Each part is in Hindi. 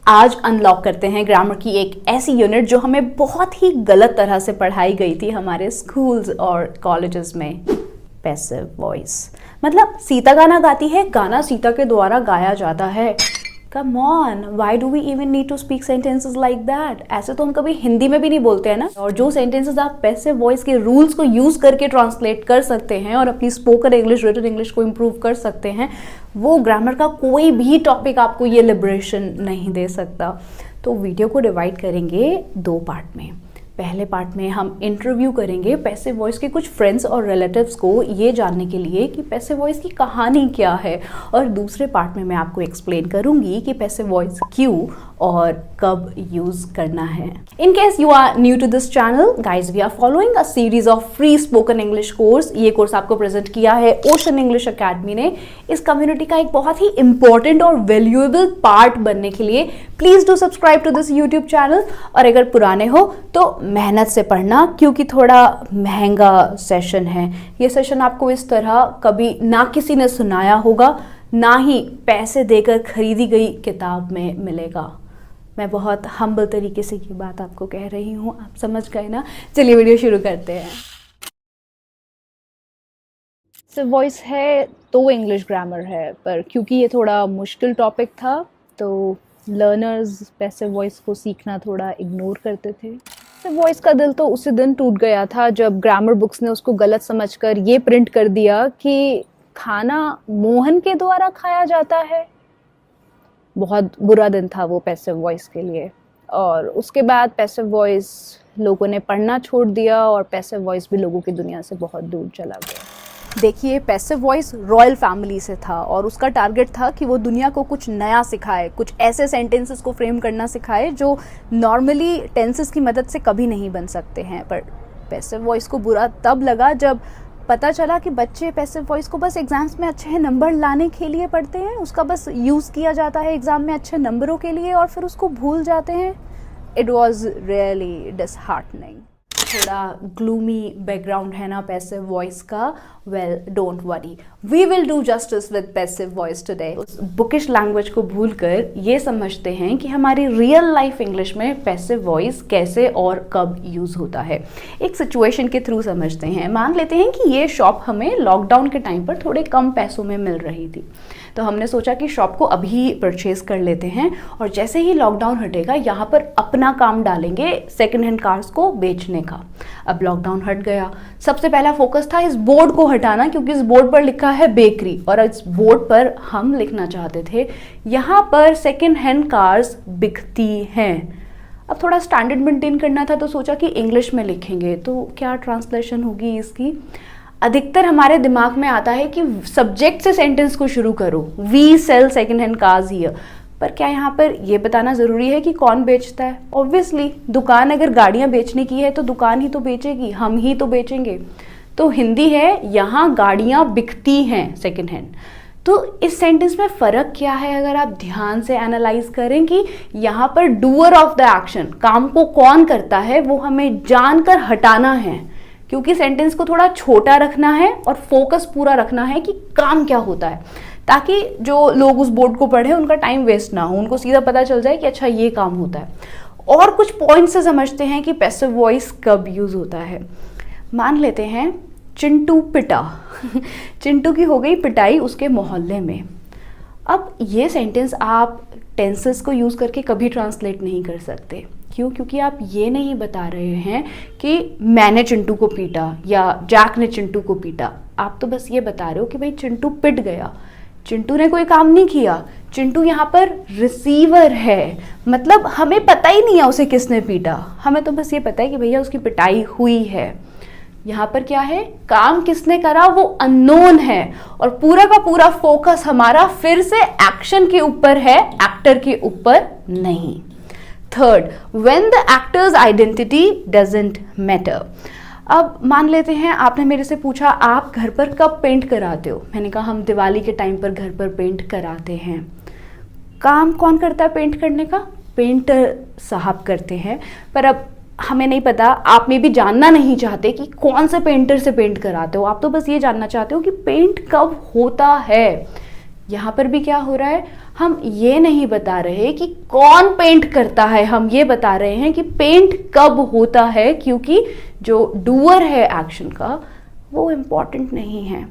आज अनलॉक करते हैं ग्रामर की एक ऐसी यूनिट जो हमें बहुत ही गलत तरह से पढ़ाई गई थी हमारे स्कूल्स और कॉलेजेस में। पैसिव वॉइस मतलब सीता गाना गाती है, गाना सीता के द्वारा गाया जाता है। Come on, why do we even need to speak sentences like that? ऐसे तो हम कभी हिंदी में भी नहीं बोलते हैं ना। और जो सेंटेंसेस आप पैसिव वॉइस के रूल्स को यूज करके ट्रांसलेट कर सकते हैं और अपनी स्पोकन इंग्लिश, रिटन इंग्लिश को इम्प्रूव कर सकते हैं, वो ग्रामर का कोई भी टॉपिक आपको ये लिबरेशन नहीं दे सकता। तो वीडियो को डिवाइड करेंगे 2 पार्ट में। पहले पार्ट में हम इंटरव्यू करेंगे पैसिव वॉइस के कुछ फ्रेंड्स और रिलेटिव्स को, ये जानने के लिए कि पैसिव वॉइस की कहानी क्या है। और दूसरे पार्ट में मैं आपको एक्सप्लेन करूंगी कि पैसिव वॉइस क्यों और कब यूज करना है। In case you are new to this channel, guys we are following a series of free spoken English course. ये कोर्स आपको प्रेजेंट किया है ओशन इंग्लिश अकेडमी ने। इस कम्युनिटी का एक बहुत ही इंपॉर्टेंट और वैल्यूएबल पार्ट बनने के लिए please do subscribe to this YouTube channel. और अगर पुराने हो तो मेहनत से पढ़ना, क्योंकि थोड़ा महंगा सेशन है। ये सेशन आपको इस तरह कभी ना किसी ने सुनाया होगा, ना ही पैसे देकर खरीदी गई किताब में मिलेगा। मैं बहुत हम्बल तरीके से ये बात आपको कह रही हूँ, आप समझ गए ना। चलिए वीडियो शुरू करते हैं। पैसिव वॉइस है तो इंग्लिश ग्रामर है, पर क्योंकि ये थोड़ा मुश्किल टॉपिक था तो लर्नर्स पैसिव वॉइस को सीखना थोड़ा इग्नोर करते थे। पैसिव वॉइस का दिल तो उसी दिन टूट गया था जब ग्रामर बुक्स ने उसको गलत समझकर ये प्रिंट कर दिया कि खाना मोहन के द्वारा खाया जाता है। बहुत बुरा दिन था वो पैसिव वॉइस के लिए। और उसके बाद पैसिव वॉइस लोगों ने पढ़ना छोड़ दिया और पैसिव वॉइस भी लोगों की दुनिया से बहुत दूर चला गया। देखिए, पैसिव वॉइस रॉयल फैमिली से था और उसका टारगेट था कि वो दुनिया को कुछ नया सिखाए, कुछ ऐसे सेंटेंसेस को फ्रेम करना सिखाए जो नॉर्मली टेंसेस की मदद से कभी नहीं बन सकते हैं। पर पैसिव वॉइस को बुरा तब लगा जब पता चला कि बच्चे पैसिव वॉइस को बस एग्जाम्स में अच्छे नंबर लाने के लिए पढ़ते हैं, उसका बस यूज़ किया जाता है एग्ज़ाम में अच्छे नंबरों के लिए और फिर उसको भूल जाते हैं। It was really disheartening. थोड़ा ग्लूमी बैकग्राउंड है ना पैसिव वॉइस का। Well, don't worry, we will do justice with passive voice today. उस बुकिश लैंग्वेज को भूलकर ये समझते हैं कि हमारी रियल लाइफ इंग्लिश में पैसिव वॉइस कैसे और कब यूज होता है। एक सिचुएशन के थ्रू समझते हैं। मान लेते हैं कि ये शॉप हमें लॉकडाउन के टाइम पर थोड़े कम पैसों में मिल रही थी, तो हमने सोचा कि शॉप को अभी परचेज कर लेते हैं और जैसे ही लॉकडाउन हटेगा यहाँ पर अपना काम डालेंगे सेकंड हैंड कार्स को बेचने का। अब लॉकडाउन हट गया, सबसे पहला फोकस था इस बोर्ड को हटाना, क्योंकि इस बोर्ड पर लिखा है बेकरी और इस बोर्ड पर हम लिखना चाहते थे यहाँ पर सेकंड हैंड कार्स बिकती हैं। अब थोड़ा स्टैंडर्ड मेंटेन करना था तो सोचा कि इंग्लिश में लिखेंगे, तो क्या ट्रांसलेशन होगी इसकी। अधिकतर हमारे दिमाग में आता है कि सब्जेक्ट से सेंटेंस को शुरू करो, we sell second hand cars here. पर क्या यहाँ पर ये बताना ज़रूरी है कि कौन बेचता है? ऑब्वियसली दुकान अगर गाड़ियाँ बेचने की है तो दुकान ही तो बेचेगी, हम ही तो बेचेंगे। तो हिंदी है, यहाँ गाड़ियाँ बिकती हैं सेकंड हैंड। तो इस सेंटेंस में फ़र्क क्या है अगर आप ध्यान से एनालाइज करें कि यहाँ पर डूअर ऑफ द एक्शन, काम को कौन करता है, वो हमें जानकर हटाना है, क्योंकि सेंटेंस को थोड़ा छोटा रखना है और फोकस पूरा रखना है कि काम क्या होता है, ताकि जो लोग उस बोर्ड को पढ़े उनका टाइम वेस्ट ना हो, उनको सीधा पता चल जाए कि अच्छा ये काम होता है। और कुछ पॉइंट से समझते हैं कि पैसिव वॉइस कब यूज होता है। मान लेते हैं चिंटू पिटा चिंटू की हो गई पिटाई उसके मोहल्ले में। अब ये सेंटेंस आप टेंसेस को यूज करके कभी ट्रांसलेट नहीं कर सकते। क्यों? क्योंकि आप ये नहीं बता रहे हैं कि मैंने चिंटू को पीटा या जैक ने चिंटू को पीटा। आप तो बस ये बता रहे हो कि भाई चिंटू पिट गया, चिंटू ने कोई काम नहीं किया। चिंटू यहाँ पर रिसीवर है, मतलब हमें पता ही नहीं है उसे किसने पीटा, हमें तो बस ये पता है कि भैया उसकी पिटाई हुई है। यहाँ पर क्या है, काम किसने करा वो अननोन है और पूरा का पूरा फोकस हमारा फिर से एक्शन के ऊपर है, एक्टर के ऊपर नहीं। Third, when the actors identity doesn't matter. अब मान लेते हैं आपने मेरे से पूछा आप घर पर कब पेंट कराते हो? मैंने कहा हम दिवाली के टाइम पर घर पर पेंट कराते हैं। काम कौन करता है पेंट करने का? पेंटर साहब करते हैं। पर अब हमें नहीं पता, आप में भी जानना नहीं चाहते कि कौन से पेंटर से पेंट कराते हो, आप तो बस ये जानना चाहते हो कि पेंट कब होता है। यहाँ पर भी क्या हो रहा है, हम ये नहीं बता रहे कि कौन पेंट करता है, हम ये बता रहे हैं कि पेंट कब होता है, क्योंकि जो डूअर है एक्शन का वो इम्पॉर्टेंट नहीं है।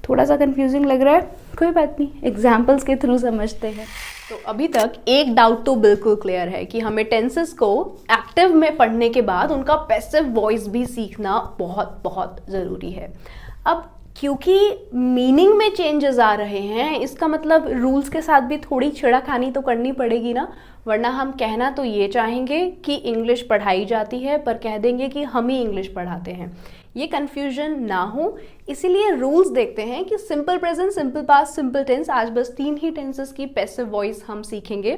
थोड़ा सा कंफ्यूजिंग लग रहा है, कोई बात नहीं, एग्जाम्पल्स के थ्रू समझते हैं। तो अभी तक एक डाउट तो बिल्कुल क्लियर है कि हमें टेंसेस को एक्टिव में पढ़ने के बाद उनका पैसिव वॉइस भी सीखना बहुत बहुत ज़रूरी है। अब क्योंकि मीनिंग में चेंजेस आ रहे हैं, इसका मतलब रूल्स के साथ भी थोड़ी छेड़खानी तो करनी पड़ेगी ना, वरना हम कहना तो ये चाहेंगे कि इंग्लिश पढ़ाई जाती है पर कह देंगे कि हम ही इंग्लिश पढ़ाते हैं। ये कन्फ्यूजन ना हो, इसीलिए रूल्स देखते हैं कि simple present, simple past, simple tense, आज बस 3 ही टेंसेस की पैसिव वॉइस हम सीखेंगे।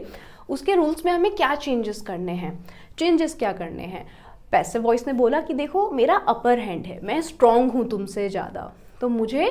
उसके रूल्स में हमें क्या चेंजेस करने हैं, चेंजेस क्या करने हैं। पैसिव वॉइस ने बोला कि देखो मेरा अपर हैंड है, मैं स्ट्रांग हूँ तुमसे ज़्यादा, तो मुझे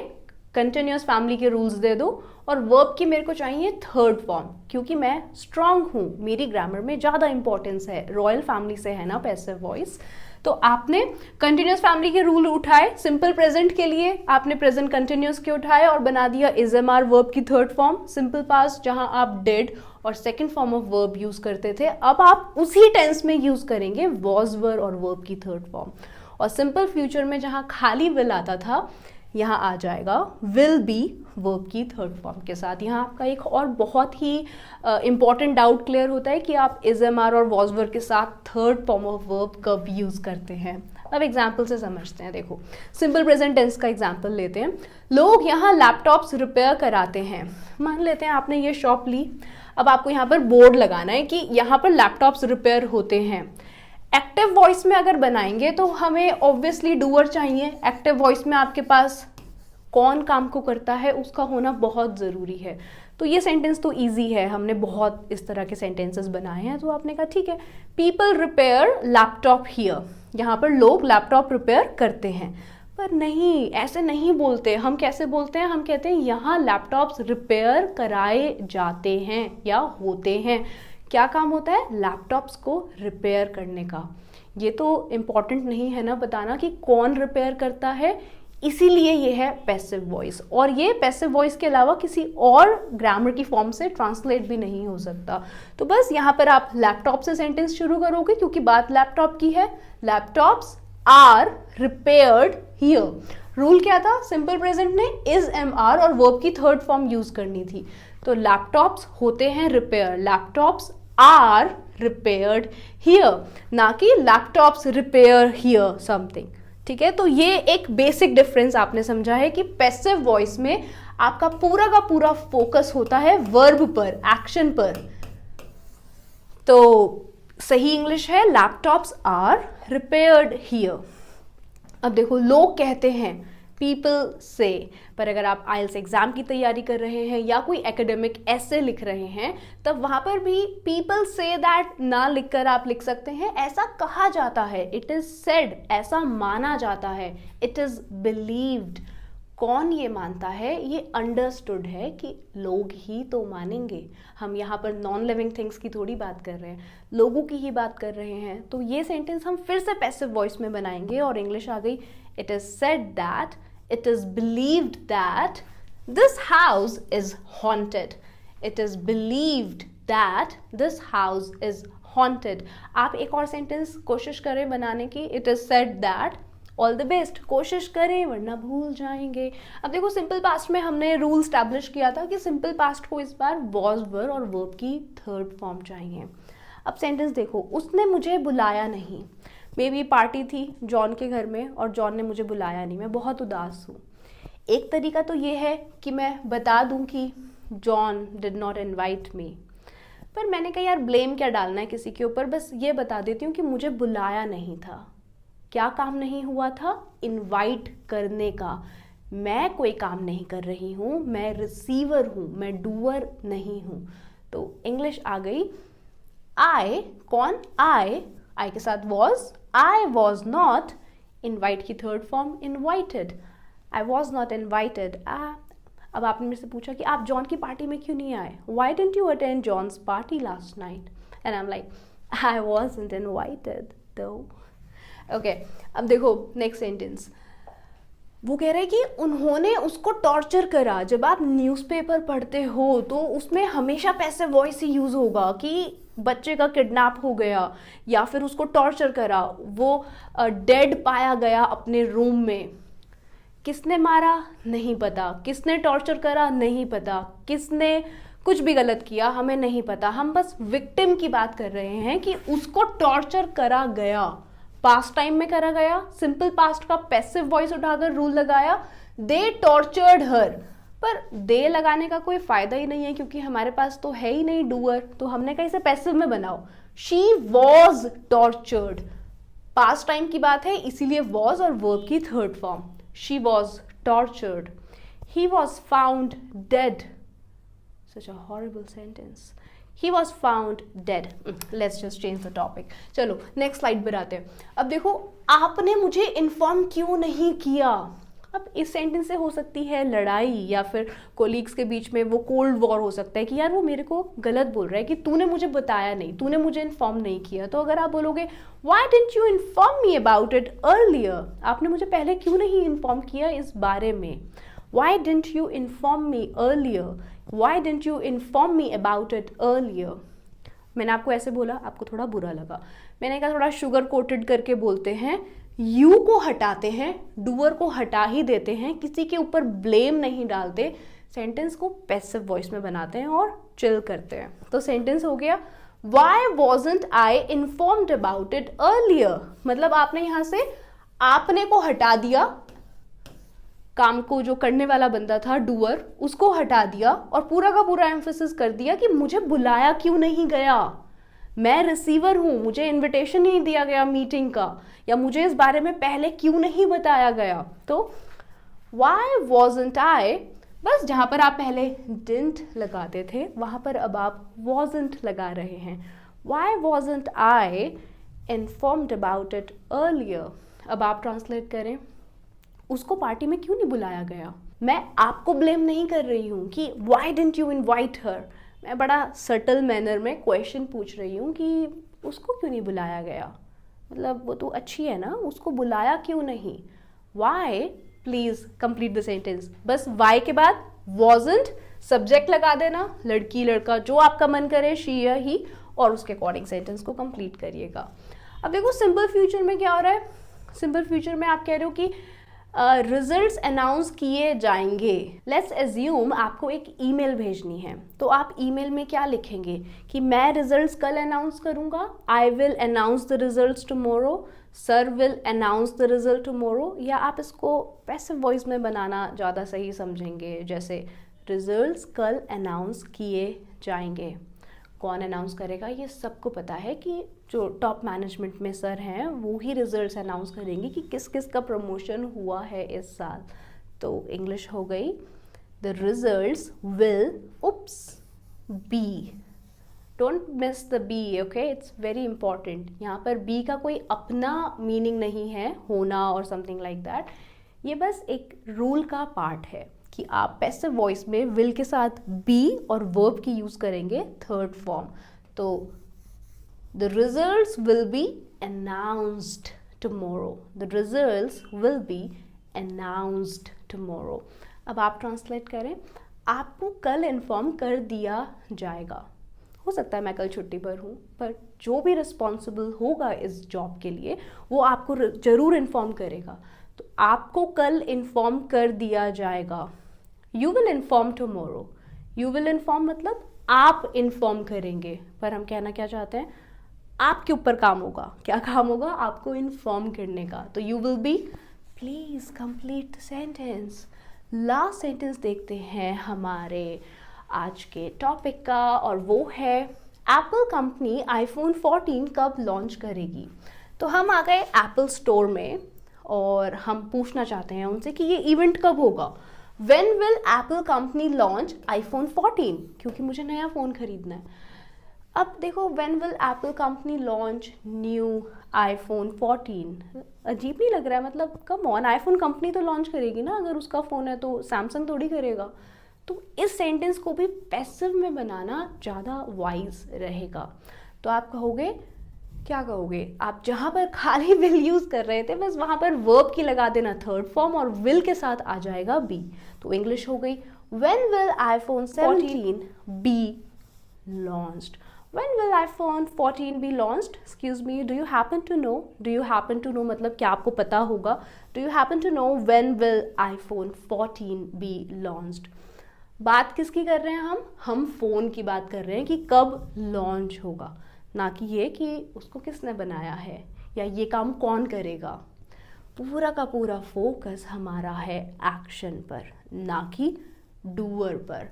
कंटिन्यूस फैमिली के रूल्स दे दो, और वर्ब की मेरे को चाहिए थर्ड फॉर्म, क्योंकि मैं स्ट्रांग हूँ, मेरी ग्रामर में ज़्यादा इंपॉर्टेंस है, रॉयल फैमिली से है ना पैसिव वॉइस। तो आपने कंटिन्यूस फैमिली के रूल उठाए, सिंपल प्रेजेंट के लिए आपने प्रेजेंट कंटिन्यूस के उठाए और बना दिया इज एम आर वर्ब की थर्ड फॉर्म। सिंपल पास्ट जहां आप डिड और second form of verb use करते थे, अब आप उसी टेंस में यूज करेंगे वॉज वर और वर्ब की थर्ड फॉर्म। और सिंपल फ्यूचर में जहां खाली विल आता था, यहाँ आ जाएगा विल बी वर्ब की थर्ड फॉर्म के साथ। यहाँ आपका एक और बहुत ही इंपॉर्टेंट डाउट क्लियर होता है कि आप इज एम आर और वॉज वर के साथ थर्ड फॉर्म ऑफ वर्ब कब यूज करते हैं। अब एग्जाम्पल से समझते हैं। देखो सिंपल प्रेजेंट टेंस का एग्जाम्पल लेते हैं। लोग यहाँ लैपटॉप्स रिपेयर कराते हैं। मान लेते हैं आपने ये शॉप ली, अब आपको यहाँ पर बोर्ड लगाना है कि यहाँ पर लैपटॉप्स रिपेयर होते हैं। एक्टिव वॉइस में अगर बनाएंगे तो हमें ऑब्वियसली डूअर चाहिए। एक्टिव वॉइस में आपके पास कौन काम को करता है उसका होना बहुत ज़रूरी है। तो ये सेंटेंस तो इजी है, हमने बहुत इस तरह के सेंटेंसेस बनाए हैं। तो आपने कहा ठीक है, पीपल रिपेयर लैपटॉप हियर, यहाँ पर लोग लैपटॉप रिपेयर करते हैं। पर नहीं, ऐसे नहीं बोलते। हम कैसे बोलते हैं? हम कहते हैं यहाँ लैपटॉप्स रिपेयर कराए जाते हैं या होते हैं। क्या काम होता है? लैपटॉप्स को रिपेयर करने का। ये तो इम्पॉर्टेंट नहीं है ना बताना कि कौन रिपेयर करता है, इसीलिए ये है पैसिव वॉइस। और ये पैसिव वॉइस के अलावा किसी और ग्रामर की फॉर्म से ट्रांसलेट भी नहीं हो सकता। तो बस यहाँ पर आप लैपटॉप से सेंटेंस शुरू करोगे क्योंकि बात लैपटॉप की है। Laptops are repaired here. Rule क्या था? सिंपल प्रेजेंट ने इज एम आर और वर्ब की थर्ड फॉर्म यूज करनी थी। तो लैपटॉप्स होते हैं repair, laptops are repaired here, ना कि लैपटॉप्स रिपेयर हियर समथिंग। ठीक है, तो ये एक बेसिक डिफरेंस आपने समझा है कि पैसिव वॉइस में आपका पूरा का पूरा फोकस होता है वर्ब पर, एक्शन पर। तो सही इंग्लिश है लैपटॉप्स आर रिपेयर्ड हियर। अब देखो लोग कहते हैं, पीपल से, पर अगर आप आइल्स एग्जाम की तैयारी कर रहे हैं या कोई एकेडमिक ऐसे लिख रहे हैं, तब वहां पर भी पीपल से दैट ना लिखकर आप लिख सकते हैं ऐसा कहा जाता है, इट इज सेड, ऐसा माना जाता है, इट इज बिलीव्ड। कौन ये मानता है? ये अंडरस्टूड है कि लोग ही तो मानेंगे। हम यहाँ पर नॉन लिविंग थिंग्स की थोड़ी बात कर रहे हैं, लोगों की ही बात कर रहे हैं। तो ये सेंटेंस हम फिर से पैसिव वॉइस में बनाएंगे और इंग्लिश आ गई, it is said that, it is believed that this house is haunted. It is believed that this house is haunted. आप एक और सेंटेंस कोशिश करें बनाने की, it is said that, all the best, कोशिश करें वरना भूल जाएंगे। अब देखो सिंपल पास्ट में हमने रूल स्टैब्लिश किया था कि सिंपल पास्ट को इस बार वॉज वर और वर्ब की थर्ड फॉर्म चाहिए। अब सेंटेंस देखो, उसने मुझे बुलाया नहीं। मे बी पार्टी थी जॉन के घर में और जॉन ने मुझे बुलाया नहीं, मैं बहुत उदास हूँ। एक तरीका तो ये है कि मैं बता दूँ कि John did not invite me, पर मैंने कहा यार ब्लेम क्या डालना है किसी के ऊपर, बस ये बता देती हूँ कि मुझे बुलाया नहीं था। क्या काम नहीं हुआ था? इनवाइट करने का। मैं कोई काम नहीं कर रही हूँ, मैं रिसीवर हूँ, मैं डूअर नहीं हूँ। तो इंग्लिश आ गई, आई, कौन? आई के साथ was, I was not, invite की third form invited, I was not invited. अब आपने मेरे से पूछा कि आप जॉन की पार्टी में क्यों नहीं आए? Why didn't you attend John's party last night? And I am like, I wasn't invited though. Okay, अब देखो नेक्स्ट सेंटेंस, वो कह रहे हैं कि उन्होंने उसको टॉर्चर करा। जब आप न्यूज़पेपर पढ़ते हो तो उसमें हमेशा पैसिव वॉइस ही यूज़ होगा कि बच्चे का किडनैप हो गया या फिर उसको टॉर्चर करा, वो डेड पाया गया अपने रूम में। किसने मारा नहीं पता, किसने टॉर्चर करा नहीं पता, किसने कुछ भी गलत किया हमें नहीं पता। हम बस विक्टिम की बात कर रहे हैं कि उसको टॉर्चर करा गया, पास्ट टाइम में करा गया। सिंपल पास्ट का पैसिव वॉइस उठाकर रूल लगाया, दे टॉर्चर्ड हर। पर दे लगाने का कोई फायदा ही नहीं है क्योंकि हमारे पास तो है ही नहीं डूअर, तो हमने कहीं से पैसिव में बनाओ। She was tortured, past time की बात है इसीलिए वॉज और वर्ब की third form. She was tortured, he was found dead. Such a horrible sentence. He was found dead. Let's just change the topic. चलो नेक्स्ट स्लाइड पर आते हैं। अब देखो, आपने मुझे इन्फॉर्म क्यों नहीं किया। अब इस सेंटेंस से हो सकती है लड़ाई या फिर कोलीग्स के बीच में वो कोल्ड वॉर हो सकता है कि यार वो मेरे को गलत बोल रहा है कि तूने मुझे बताया नहीं, तूने मुझे इन्फॉर्म नहीं किया। तो अगर आप बोलोगे Why didn't you inform me about it earlier? आपने मुझे पहले क्यों नहीं इन्फॉर्म किया इस बारे में। Why didn't you inform me earlier? Why didn't you inform me about it earlier? मैंने आपको ऐसे बोला, आपको थोड़ा बुरा लगा। मैंने कहा थोड़ा शुगर कोटेड करके बोलते हैं, यू को हटाते हैं, डूअर को हटा ही देते हैं, किसी के ऊपर ब्लेम नहीं डालते, सेंटेंस को पैसिव वॉइस में बनाते हैं और चिल करते हैं। तो सेंटेंस हो गया Why wasn't I informed about it earlier? मतलब आपने यहाँ से आपने को हटा दिया, काम को जो करने वाला बंदा था डूअर उसको हटा दिया और पूरा का पूरा एम्फेसिस कर दिया कि मुझे बुलाया क्यों नहीं गया। मैं रिसीवर हूं, मुझे इनविटेशन नहीं दिया गया मीटिंग का, या मुझे इस बारे में पहले क्यों नहीं बताया गया। तो वाई वॉजंट आई, बस जहां पर आप पहले डिडंट लगाते थे वहां पर अब आप वॉजंट लगा रहे हैं। Why wasn't I informed about it earlier. अब आप ट्रांसलेट करें, उसको पार्टी में क्यों नहीं बुलाया गया। मैं आपको ब्लेम नहीं कर रही हूँ कि वाई डिडंट यू इनवाइट हर, मैं बड़ा सटल मैनर में क्वेश्चन पूछ रही हूँ कि उसको क्यों नहीं बुलाया गया। मतलब वो तो अच्छी है ना, उसको बुलाया क्यों नहीं। Why, please complete the sentence. बस वाई के बाद वॉजंट सब्जेक्ट लगा देना, लड़की लड़का जो आपका मन करे, शी या ही, और उसके अकॉर्डिंग सेंटेंस को कंप्लीट करिएगा। अब देखो सिंपल फ्यूचर में क्या हो रहा है। सिंपल फ्यूचर में आप कह रहे हो कि रिजल्ट्स अनाउंस किए जाएंगे। लेट्स एज्यूम आपको एक ईमेल भेजनी है, तो आप ईमेल में क्या लिखेंगे कि मैं रिजल्ट्स कल अनाउंस करूंगा, I will announce the results tomorrow, sir will announce the result tomorrow, या आप इसको पैसिव वॉइस में बनाना ज़्यादा सही समझेंगे, जैसे रिजल्ट्स कल अनाउंस किए जाएंगे। कौन अनाउंस करेगा, ये सबको पता है कि जो टॉप मैनेजमेंट में सर हैं वो ही रिजल्ट्स अनाउंस करेंगे कि किस किस का प्रमोशन हुआ है इस साल। तो इंग्लिश हो गई the results will oops be, don't miss the be, okay, it's very important. यहाँ पर बी का कोई अपना मीनिंग नहीं है, होना और समथिंग लाइक दैट। ये बस एक रूल का पार्ट है कि आप पैसिव वॉइस में विल के साथ बी और वर्ब की यूज करेंगे थर्ड फॉर्म। तो the results will be announced tomorrow, the results will be announced tomorrow. अब आप ट्रांसलेट करें, आपको कल इन्फॉर्म कर दिया जाएगा। हो सकता है मैं कल छुट्टी पर हूँ, पर जो भी रिस्पॉन्सिबल होगा इस जॉब के लिए वो आपको ज़रूर इन्फॉर्म करेगा। तो आपको कल इन्फॉर्म कर दिया जाएगा। You will inform tomorrow, you will inform मतलब आप इन्फॉर्म करेंगे, पर हम कहना क्या चाहते हैं, आपके ऊपर काम होगा। क्या काम होगा, आपको इन्फॉर्म करने का। तो you will be, please complete the sentence. Last sentence देखते हैं हमारे आज के टॉपिक का, और वो है एप्पल कंपनी आईफोन 14 कब लॉन्च करेगी। तो हम आ गए एप्पल स्टोर में और हम पूछना चाहते हैं उनसे कि ये इवेंट कब होगा। When will Apple company launch iPhone 14? क्योंकि मुझे नया फ़ोन खरीदना है। अब देखो, when will Apple company launch new iPhone 14? अजीब नहीं लग रहा है, मतलब कम ऑन, आईफोन कंपनी तो लॉन्च करेगी ना, अगर उसका फ़ोन है तो सैमसंग थोड़ी करेगा। तो इस सेंटेंस को भी पैसिव में बनाना ज़्यादा वाइज रहेगा। तो आप कहोगे क्या कहोगे आप? जहां पर खाली विल यूज कर रहे थे बस वहां पर वर्ब की लगा देना थर्ड फॉर्म और विल के साथ आ जाएगा बी। तो इंग्लिश हो गई when will iPhone 14 be launched? When will iPhone 14 be launched? Excuse me, do you happen to know? Do you happen to know मतलब क्या आपको पता होगा? Do you happen to know when will iPhone 14 be launched? बात किसकी कर रहे हैं हम फ़ोन की बात कर रहे हैं कि कब लॉन्च होगा, ना कि ये कि उसको किसने बनाया है या ये काम कौन करेगा। पूरा का पूरा फोकस हमारा है एक्शन पर, ना कि डूअर पर।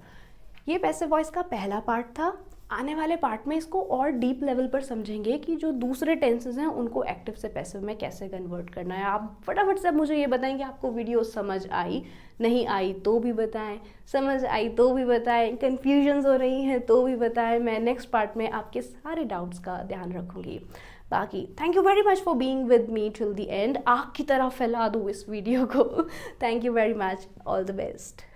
ये पैसिव वॉइस का पहला पार्ट था। आने वाले पार्ट में इसको और डीप लेवल पर समझेंगे कि जो दूसरे टेंसेस हैं उनको एक्टिव से पैसिव में कैसे कन्वर्ट करना है। आप फटाफट से मुझे ये बताएं कि आपको वीडियो समझ आई, नहीं आई तो भी बताएं, समझ आई तो भी बताएं, कन्फ्यूजन्स हो रही हैं तो भी बताएं। मैं नेक्स्ट पार्ट में आपके सारे डाउट्स का ध्यान रखूँगी। बाकी thank you very much for being with me till the end. आग की तरह फैला दूँ इस वीडियो को। Thank you very much, all the best.